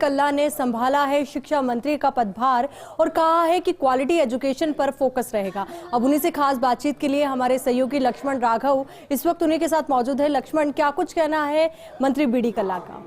कल्ला ने संभाला है शिक्षा मंत्री का पदभार और कहा है कि क्वालिटी एजुकेशन पर फोकस रहेगा। अब उन्हीं से खास बातचीत के लिए हमारे सहयोगी लक्ष्मण राघव इस वक्त उन्हीं के साथ मौजूद है। लक्ष्मण, क्या कुछ कहना है मंत्री बीडी कल्ला का?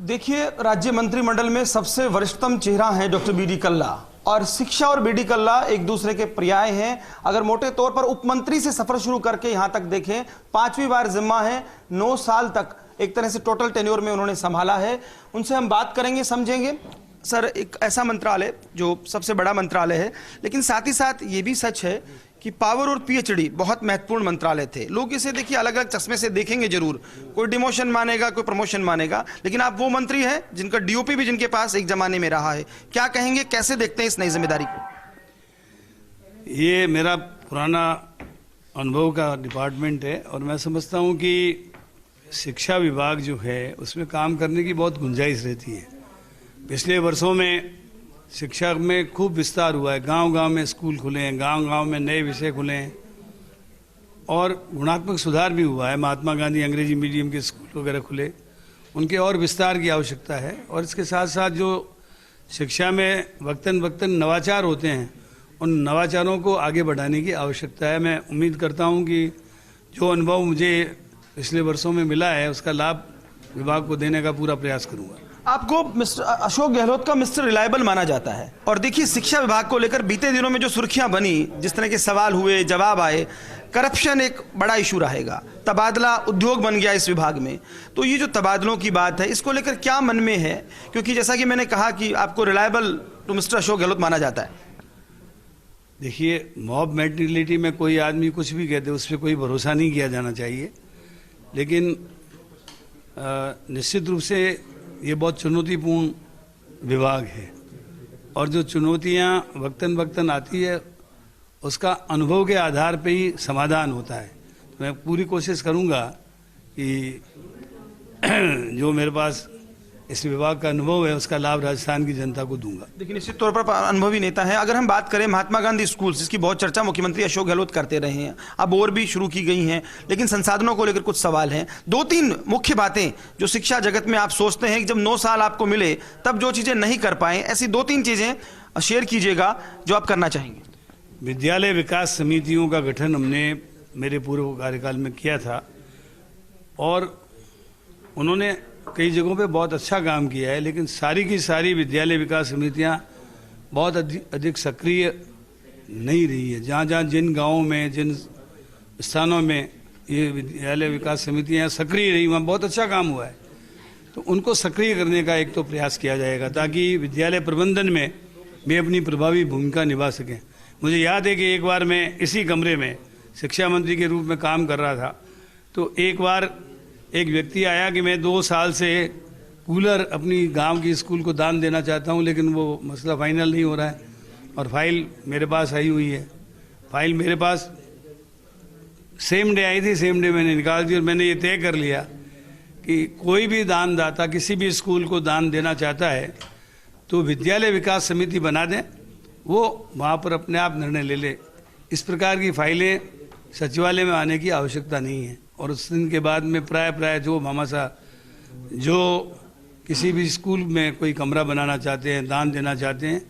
देखिए, राज्य मंत्रिमंडल में सबसे वरिष्ठतम चेहरा है डॉक्टर बीडी कल्ला, और शिक्षा और बीडी कल्ला एक दूसरे के पर्याय हैं। अगर मोटे तौर पर उप मंत्री से सफर शुरू करके यहां तक देखें, 5वीं बार जिम्मा है, 9 साल तक एक तरह से टोटल टेन्योर में उन्होंने संभाला है। उनसे हम बात करेंगे, समझेंगे। सर, एक ऐसा मंत्रालय जो सबसे बड़ा मंत्रालय है, लेकिन साथ ही साथ ये भी सच है कि पावर और पीएचडी बहुत महत्वपूर्ण मंत्रालय थे। लोग इसे देखिए अलग अलग चश्मे से देखेंगे जरूर, कोई डिमोशन मानेगा, कोई प्रमोशन मानेगा, लेकिन आप वो मंत्री हैं जिनका डीओपी भी जिनके पास एक जमाने में रहा है। क्या कहेंगे, कैसे देखते हैं इस नई जिम्मेदारी को? ये मेरा पुराना अनुभव का डिपार्टमेंट है और मैं समझता हूँ कि शिक्षा विभाग जो है उसमें काम करने की बहुत गुंजाइश रहती है। पिछले वर्षों में शिक्षा में खूब विस्तार हुआ है। गांव-गांव में स्कूल खुले हैं, गांव-गांव में नए विषय खुले हैं और गुणात्मक सुधार भी हुआ है। महात्मा गांधी अंग्रेजी मीडियम के स्कूल वगैरह खुले, उनके और विस्तार की आवश्यकता है। और इसके साथ साथ जो शिक्षा में वक्तन वक्तन नवाचार होते हैं, उन नवाचारों को आगे बढ़ाने की आवश्यकता है। मैं उम्मीद करता हूँ कि जो अनुभव मुझे पिछले वर्षों में मिला है उसका लाभ विभाग को देने का पूरा प्रयास करूँगा। आपको मिस्टर अशोक गहलोत का मिस्टर रिलायबल माना जाता है, और देखिए शिक्षा विभाग को लेकर बीते दिनों में जो सुर्खियां बनी, जिस तरह के सवाल हुए, जवाब आए, करप्शन एक बड़ा इशू रहेगा, तबादला उद्योग बन गया इस विभाग में। तो ये जो तबादलों की बात है, इसको लेकर क्या मन में है? क्योंकि जैसा कि मैंने कहा कि आपको रिलायबल तो मिस्टर अशोक गहलोत माना जाता है। देखिए, मॉब मेंटेलिटी में कोई आदमी कुछ भी कहते, उस पर कोई भरोसा नहीं किया जाना चाहिए, लेकिन निश्चित रूप से ये बहुत चुनौतीपूर्ण विभाग है और जो चुनौतियां वक्तन वक्तन आती है उसका अनुभव के आधार पे ही समाधान होता है। तो मैं पूरी कोशिश करूंगा कि जो मेरे पास इस विभाग का अनुभव है उसका लाभ राजस्थान की जनता को दूंगा। देखिए, निश्चित तौर पर अनुभवी नेता है। अगर हम बात करें महात्मा गांधी स्कूल, जिसकी बहुत चर्चा मुख्यमंत्री अशोक गहलोत करते रहे हैं, अब और भी शुरू की गई हैं, लेकिन संसाधनों को लेकर कुछ सवाल हैं। 2-3 मुख्य बातें जो शिक्षा जगत में आप सोचते हैं कि जब 9 साल आपको मिले तब जो चीजें नहीं कर पाए, ऐसी 2-3 चीजें शेयर कीजिएगा जो आप करना चाहेंगे। विद्यालय विकास समितियों का गठन हमने मेरे पूर्व कार्यकाल में किया था और उन्होंने कई जगहों पे बहुत अच्छा काम किया है, लेकिन सारी की सारी विद्यालय विकास समितियां बहुत अधिक सक्रिय नहीं रही है। जहाँ जहाँ जिन गांवों में, जिन स्थानों में ये विद्यालय विकास समितियां सक्रिय रही, वहाँ बहुत अच्छा काम हुआ है। तो उनको सक्रिय करने का एक तो प्रयास किया जाएगा ताकि विद्यालय प्रबंधन में वे अपनी प्रभावी भूमिका निभा सकें। मुझे याद है कि एक बार मैं इसी कमरे में शिक्षा मंत्री के रूप में काम कर रहा था, तो एक बार एक व्यक्ति आया कि मैं 2 साल से कूलर अपनी गांव की स्कूल को दान देना चाहता हूं, लेकिन वो मसला फाइनल नहीं हो रहा है और फाइल मेरे पास आई हुई है। फाइल मेरे पास सेम डे आई थी, सेम डे मैंने निकाल दी और मैंने ये तय कर लिया कि कोई भी दानदाता किसी भी स्कूल को दान देना चाहता है तो विद्यालय विकास समिति बना दें, वो वहाँ पर अपने आप निर्णय ले ले। इस प्रकार की फाइलें सचिवालय में आने की आवश्यकता नहीं है। और उस दिन के बाद में प्राय जो मामासा जो किसी भी स्कूल में कोई कमरा बनाना चाहते हैं, दान देना चाहते हैं,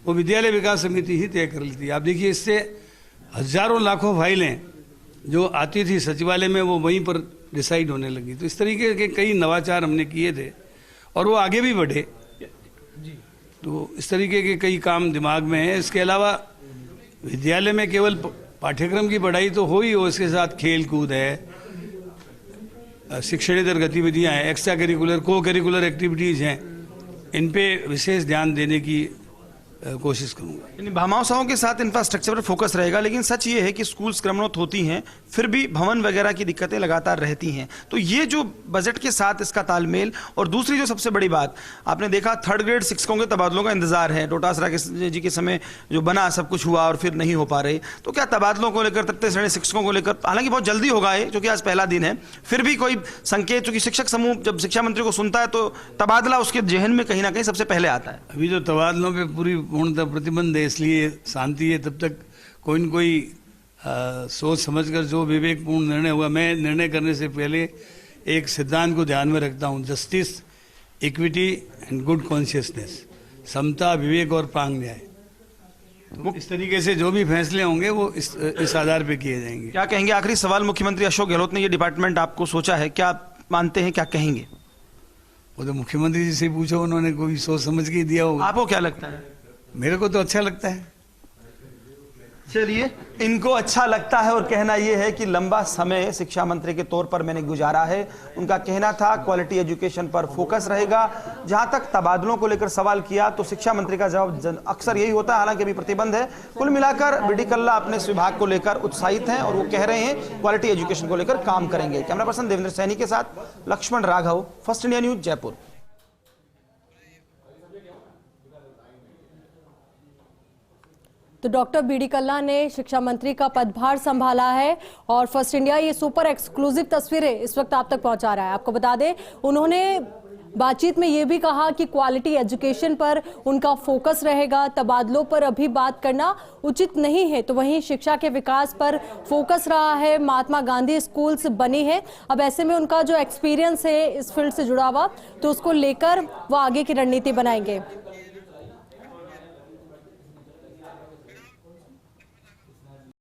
वो विद्यालय विकास समिति ही तय कर लेती है। आप देखिए, इससे हजारों लाखों फाइलें जो आती थी सचिवालय में वो वहीं पर डिसाइड होने लगी। तो इस तरीके के कई नवाचार हमने किए थे और वो आगे भी बढ़े। तो इस तरीके के कई काम दिमाग में है। इसके अलावा विद्यालय में केवल पाठ्यक्रम की पढ़ाई तो हो ही हो, इसके साथ खेल कूद है, शिक्षणेतर गतिविधियां हैं, एक्स्ट्रा करिकुलर को करिकुलर एक्टिविटीज़ हैं, इन पे विशेष ध्यान देने की कोशिश करूंगा। यानी भामाशाहों के साथ इंफ्रास्ट्रक्चर पर फोकस रहेगा, लेकिन सच ये है कि स्कूल्स क्रमोन्नत होती हैं, फिर भी भवन वगैरह की दिक्कतें लगातार रहती हैं। तो ये जो बजट के साथ इसका तालमेल, और दूसरी जो सबसे बड़ी बात आपने देखा, 3rd ग्रेड शिक्षकों के तबादलों का इंतजार है। डोटासरा जी के समय जो बना सब कुछ हुआ और फिर नहीं हो पा रहे, तो क्या तबादलों को लेकर, तृतीय श्रेणी शिक्षकों को लेकर, हालांकि बहुत जल्दी होगा ये क्योंकि आज पहला दिन है, फिर भी कोई संकेत? क्योंकि शिक्षक समूह जब शिक्षा मंत्री को सुनता है तो तबादला उसके जहन में कहीं ना कहीं सबसे पहले आता है। अभी जो तबादलों पर पूरी पूर्णतः प्रतिबंध है, इसलिए शांति है। तब तक कोई न कोई सोच समझकर जो विवेकपूर्ण निर्णय हुआ, मैं निर्णय करने से पहले एक सिद्धांत को ध्यान में रखता हूँ, justice, equity and good conscience, समता, विवेक और प्रांग न्याय। तो इस तरीके से जो भी फैसले होंगे वो इस आधार पे किए जाएंगे। क्या कहेंगे? आखिरी सवाल, मुख्यमंत्री अशोक गहलोत ने ये डिपार्टमेंट आपको सोचा है, क्या मानते हैं, क्या कहेंगे? वो तो मुख्यमंत्री जी से पूछो, उन्होंने कोई सोच समझ के ही दिया होगा। आपको क्या लगता है? मेरे को तो अच्छा लगता है। चलिए, इनको अच्छा लगता है और कहना यह है कि लंबा समय शिक्षा मंत्री के तौर पर मैंने गुजारा है। उनका कहना था क्वालिटी एजुकेशन पर फोकस रहेगा। जहां तक तबादलों को लेकर सवाल किया तो शिक्षा मंत्री का जवाब अक्सर यही होता है, हालांकि अभी प्रतिबंध है। कुल मिलाकर बीडी कल्ला अपने इस विभाग को लेकर उत्साहित हैं और वो कह रहे हैं क्वालिटी एजुकेशन को लेकर काम करेंगे। कैमरा पर्सन देवेंद्र सैनी के साथ Lakshman Raghav, first India news, Jaipur. तो डॉक्टर बीडी कल्ला ने शिक्षा मंत्री का पदभार संभाला है और फर्स्ट इंडिया ये सुपर एक्सक्लूसिव तस्वीरें इस वक्त आप तक पहुंचा रहा है। आपको बता दें, उन्होंने बातचीत में ये भी कहा कि क्वालिटी एजुकेशन पर उनका फोकस रहेगा, तबादलों पर अभी बात करना उचित नहीं है। तो वहीं शिक्षा के विकास पर फोकस रहा है, महात्मा गांधी स्कूल्स बनी है। अब ऐसे में उनका जो एक्सपीरियंस है इस फील्ड से जुड़ा हुआ, तो उसको लेकर वो आगे की रणनीति बनाएंगे।